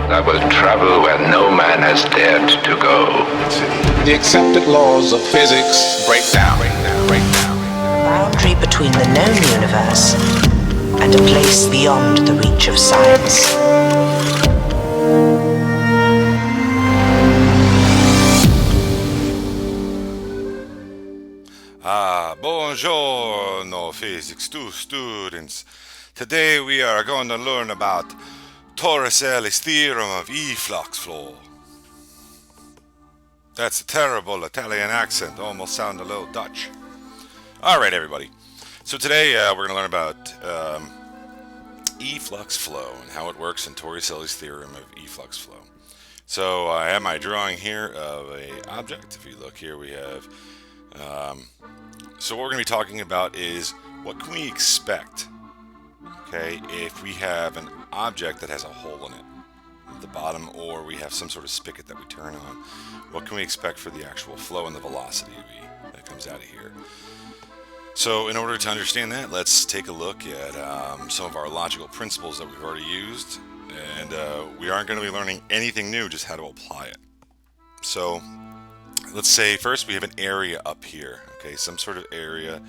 I will travel where no man has dared to go. The accepted laws of physics break down. Boundary between the known universe and a place beyond the reach of science. Buongiorno, Physics 2 students. Today we are going to learn about Torricelli's theorem of efflux flow. That's a terrible Italian accent, almost sound a little Dutch. Alright everybody, so today we're going to learn about efflux flow and how it works in Torricelli's theorem of efflux flow. So I have my drawing here of a object. If you look here, we have so what we're going to be talking about is what can we expect, okay, if we have an object that has a hole in it at the bottom, or we have some sort of spigot that we turn on. What can we expect for the actual flow and the velocity that comes out of here? So in order to understand that, let's take a look at some of our logical principles that we've already used, and we aren't going to be learning anything new, just how to apply it. So let's say first we have an area up here, okay, some sort of area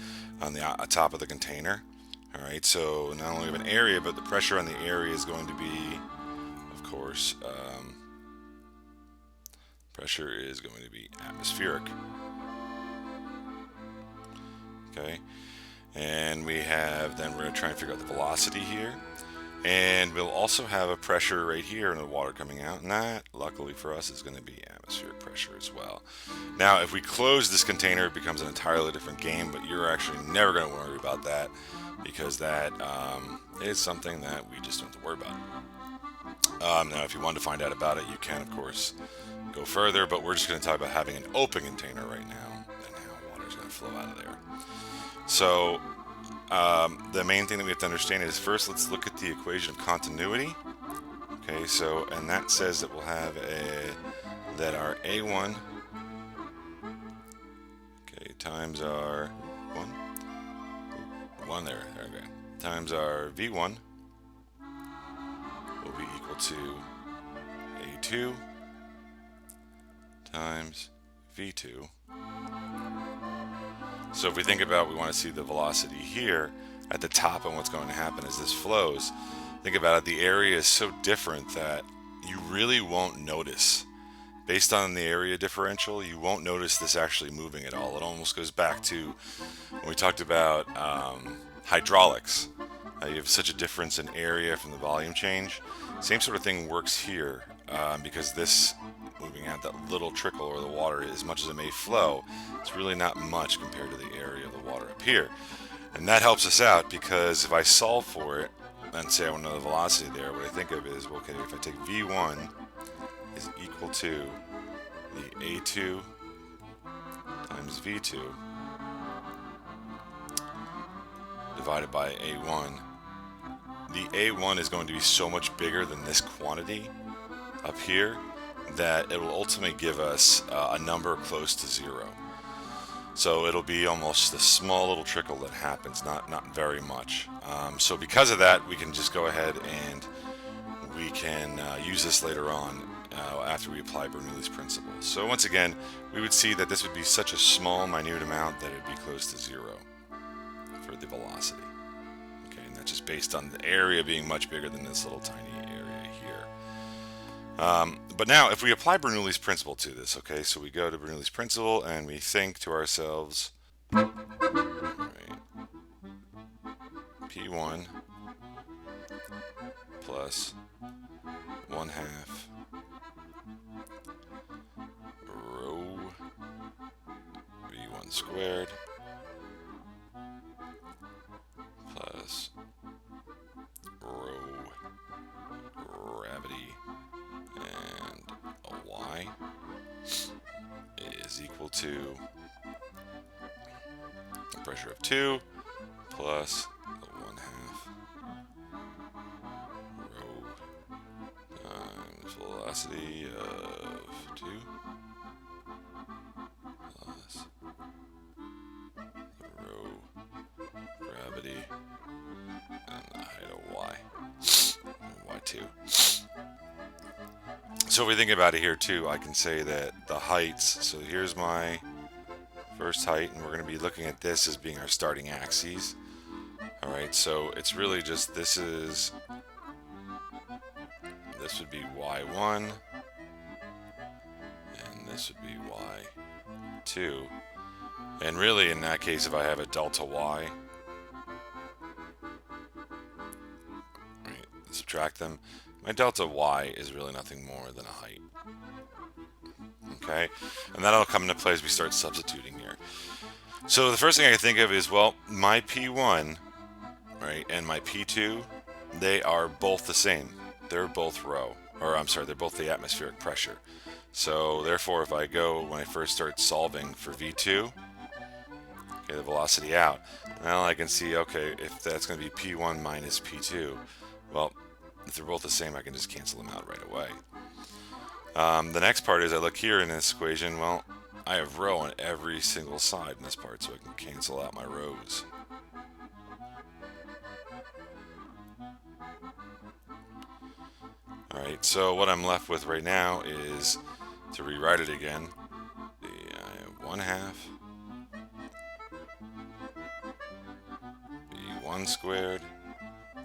on the top of the container. Alright, so not only have an area, but the pressure on the area is going to be, of course, pressure is going to be atmospheric. Okay, and we have, then we're going to try and figure out the velocity here. And we'll also have a pressure right here in the water coming out, and that, luckily for us, is going to be atmospheric pressure as well. Now, if we close this container, it becomes an entirely different game, but you're actually never going to worry about that, because that is something that we just don't have to worry about. Now, if you want to find out about it, you can, of course, go further, but we're just going to talk about having an open container right now, and how water is going to flow out of there. So the main thing that we have to understand is, first let's look at the equation of continuity. Okay, so, and that says that we'll have that our A1, okay, times our 1 there, okay, times our V1 will be equal to A2 times V2. So if we think about, we want to see the velocity here at the top, and what's going to happen as this flows, think about it, the area is so different that you really won't notice. Based on the area differential, you won't notice this actually moving at all. It almost goes back to when we talked about hydraulics. You have such a difference in area from the volume change. Same sort of thing works here, because this moving out, that little trickle or the water, as much as it may flow, it's really not much compared to the area of the water up here. And that helps us out, because if I solve for it and say I want to know the velocity there, what I think of is, well, okay, if I take V1 is equal to the A2 times V2 divided by A1, the A1 is going to be so much bigger than this quantity up here that it will ultimately give us a number close to 0. So it'll be almost a small little trickle that happens, not very much. So because of that, we can just go ahead and we can use this later on after we apply Bernoulli's principle. So once again, we would see that this would be such a small, minute amount that it would be close to 0 for the velocity. Okay, and that's just based on the area being much bigger than this little tiny area here. But now, if we apply Bernoulli's principle to this, okay, so we go to Bernoulli's principle and we think to ourselves, right, P1 plus 1/2 rho V1 squared plus rho gravity and a y is equal to the pressure of 2 plus the 1/2 rho times velocity of 2 plus the rho gravity and the height of y, y2. So if we think about it here too, I can say that the heights, so here's my first height, and we're going to be looking at this as being our starting axes. Alright, so it's really just, this would be y1, and this would be y2. And really, in that case, if I have a delta y, right, subtract them, my delta y is really nothing more than a height. Okay, and that'll come into play as we start substituting here. So the first thing I can think of is, well, my P1, right, and my P2, they are both the same. They're both rho, or I'm sorry, they're both the atmospheric pressure. So therefore, if I go, when I first start solving for V2, okay, the velocity out, now I can see, okay, if that's going to be P1 minus P2, well, if they're both the same, I can just cancel them out right away. The next part is I look here in this equation, well, I have rho on every single side in this part, so I can cancel out my rhos. Alright, so what I'm left with right now is to rewrite it again. The 1/2 V1 squared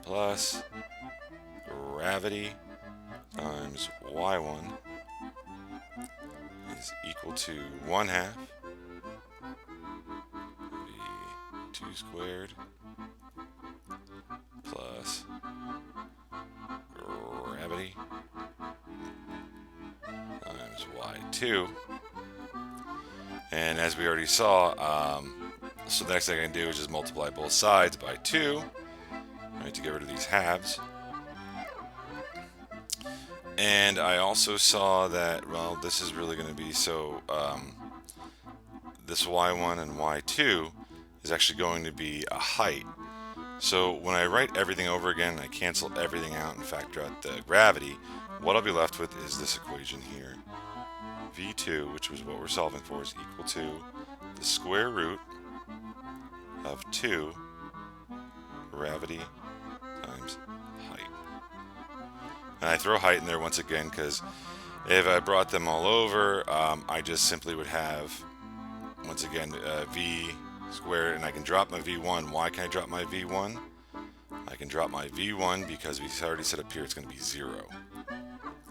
plus gravity times y1 is equal to 1/2 V2 squared plus gravity times y2. And as we already saw, so the next thing I can do is just multiply both sides by 2, right, to get rid of these halves. And I also saw that, well, this is really going to be, so this y1 and y2 is actually going to be a height. So when I write everything over again, I cancel everything out and factor out the gravity, what I'll be left with is this equation here. V2, which was what we're solving for, is equal to the square root of 2 gravity times height. And I throw height in there once again because if I brought them all over, I just simply would have, once again, v squared, and I can drop my v1. Why can I drop my v1? I can drop my v1 because we already said up here it's going to be 0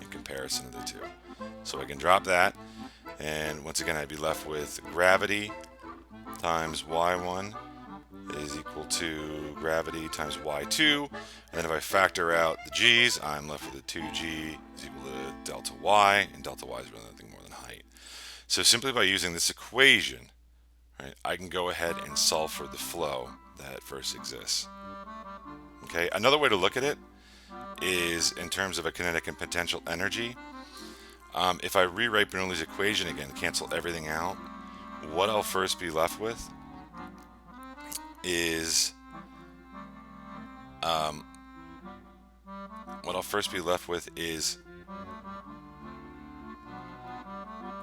in comparison to the two. So I can drop that, and once again I'd be left with gravity times y1 is equal to gravity times y2, and then if I factor out the g's, I'm left with a 2g is equal to delta y, and delta y is really nothing more than height. So simply by using this equation, right, I can go ahead and solve for the flow that first exists. Okay, another way to look at it is in terms of a kinetic and potential energy. If I rewrite Bernoulli's equation again, cancel everything out, what I'll first be left with is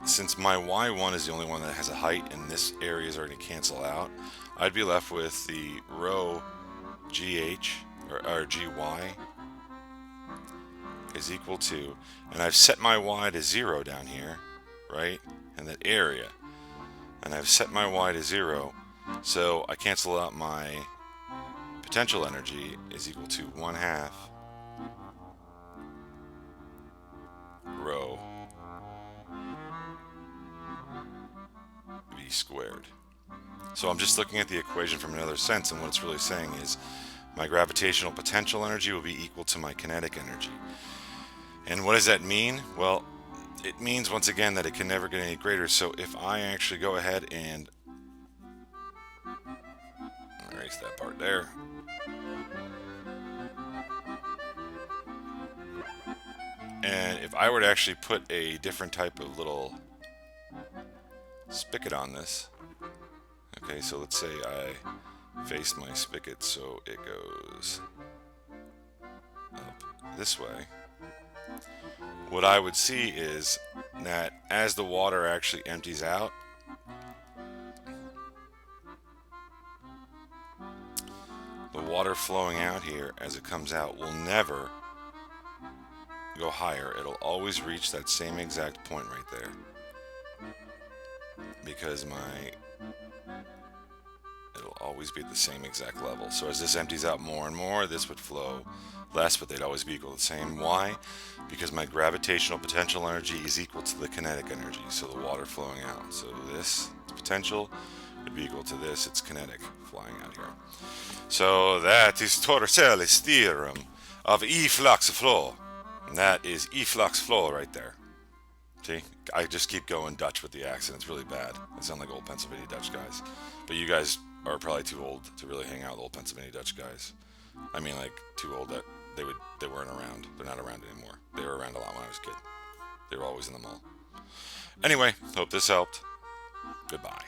since my y1 is the only one that has a height and this area is already cancel out, I'd be left with the rho gh or gy is equal to, and I've set my y to 0 down here, right, in that area, and I've set my y to 0, so I cancel out my potential energy is equal to 1/2 rho v squared. So I'm just looking at the equation from another sense, and what it's really saying is my gravitational potential energy will be equal to my kinetic energy. And what does that mean? Well, it means once again that it can never get any greater. So if I actually go ahead and erase that part there, and if I were to actually put a different type of little spigot on this, okay, so let's say I face my spigot so it goes up this way. What I would see is that as the water actually empties out, the water flowing out here as it comes out will never go higher, it'll always reach that same exact point right there. Because it'll always be at the same exact level. So as this empties out more and more, this would flow less, but they'd always be equal to the same. Why? Because my gravitational potential energy is equal to the kinetic energy, so the water flowing out. So this potential would be equal to this, it's kinetic flying out here. So that is Torricelli's theorem of efflux flow. And that is efflux flow right there. See, I just keep going Dutch with the accent. It's really bad. I sound like old Pennsylvania Dutch guys. But you guys are probably too old to really hang out with old Pennsylvania Dutch guys. I mean, like, too old that they weren't around. They're not around anymore. They were around a lot when I was a kid. They were always in the mall. Anyway, hope this helped. Goodbye.